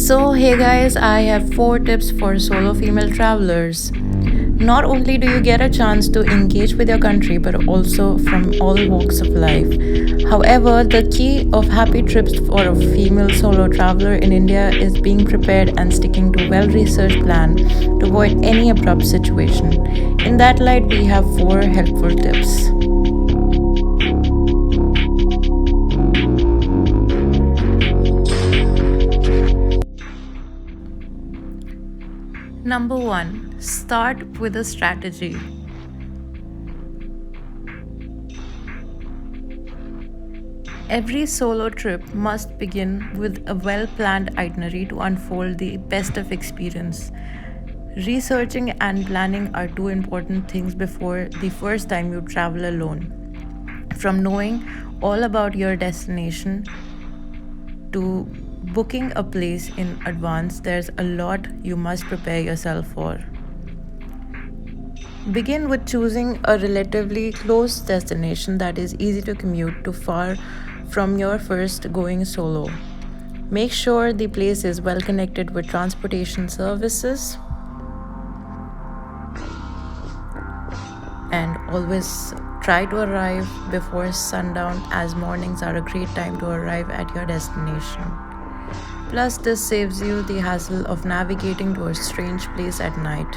So, hey guys, I have 4 tips for solo female travelers. Not only do you get a chance to engage with your country, but also from all walks of life. However, the key of happy trips for a female solo traveler in India is being prepared and sticking to well-researched plan to avoid any abrupt situation. In that light, we have 4 helpful tips. Number 1, start with a strategy. Every solo trip must begin with a well planned itinerary to unfold the best of experience. Researching and planning are 2 important things before the first time you travel alone. From knowing all about your destination to booking a place in advance, there's a lot you must prepare yourself for. Begin with choosing a relatively close destination that is easy to commute to far from your first going solo. Make sure the place is well connected with transportation services and always try to arrive before sundown, as mornings are a great time to arrive at your destination. Plus, this saves you the hassle of navigating to a strange place at night.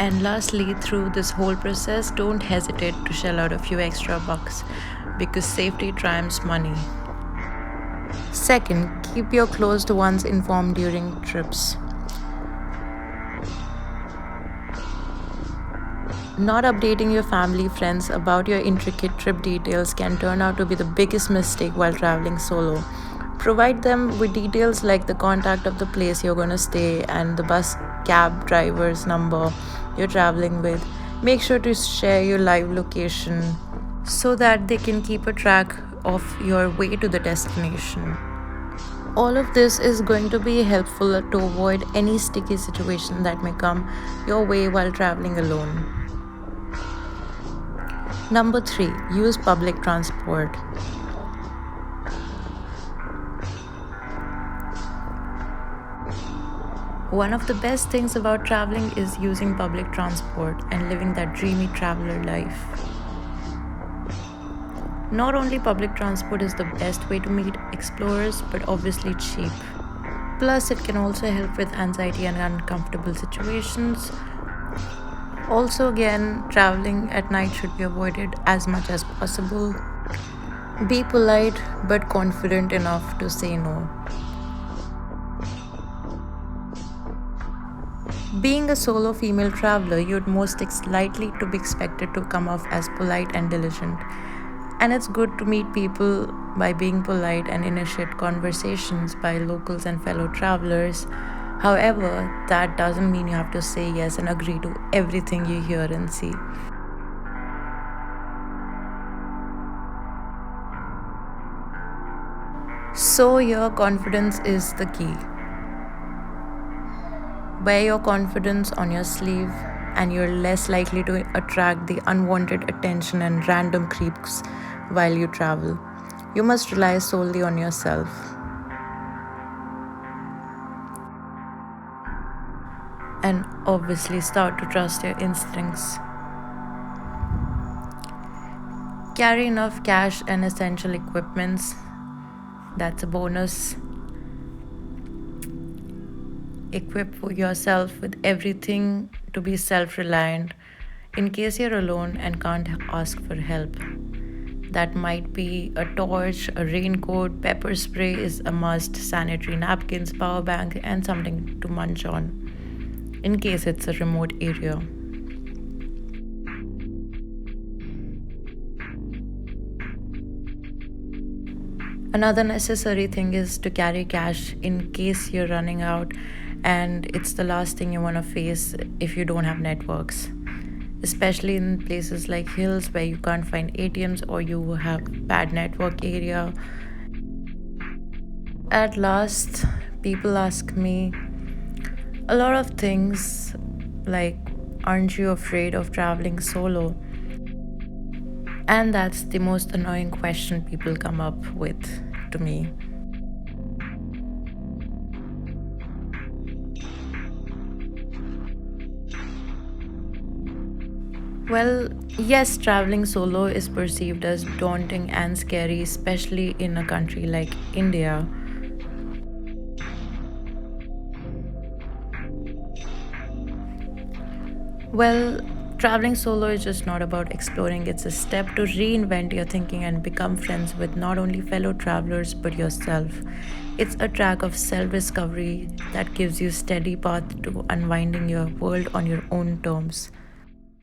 And lastly, through this whole process, don't hesitate to shell out a few extra bucks because safety triumphs money. Second, keep your closed ones informed during trips. Not updating your family friends about your intricate trip details can turn out to be the biggest mistake while traveling solo. Provide them with details like the contact of the place you're going to stay and the bus cab driver's number you're traveling with. Make sure to share your live location so that they can keep a track of your way to the destination. All of this is going to be helpful to avoid any sticky situation that may come your way while traveling alone. Number 3, use public transport. One of the best things about traveling is using public transport and living that dreamy traveler life. Not only public transport is the best way to meet explorers, but obviously cheap. Plus, it can also help with anxiety and uncomfortable situations. Also, again, traveling at night should be avoided as much as possible. Be polite but confident enough to say no. Being a solo female traveler, you'd most likely to be expected to come off as polite and diligent. And it's good to meet people by being polite and initiate conversations by locals and fellow travelers. However, that doesn't mean you have to say yes and agree to everything you hear and see. So, your confidence is the key. Wear your confidence on your sleeve, and you're less likely to attract the unwanted attention and random creeps while you travel. You must rely solely on yourself. And obviously, start to trust your instincts. Carry enough cash and essential equipments. That's a bonus. Equip yourself with everything to be self reliant in case you're alone and can't ask for help. That might be a torch, a raincoat, pepper spray is a must, sanitary napkins, power bank, and something to munch on in case it's a remote area. Another necessary thing is to carry cash in case you're running out, and it's the last thing you want to face if you don't have networks, especially in places like hills where you can't find ATMs or you have bad network area. At last, people ask me a lot of things like, aren't you afraid of traveling solo? And that's the most annoying question people come up with to me. Well, yes, traveling solo is perceived as daunting and scary, especially in a country like India. Well, traveling solo is just not about exploring, it's a step to reinvent your thinking and become friends with not only fellow travelers but yourself. It's a track of self discovery that gives you steady path to unwinding your world on your own terms.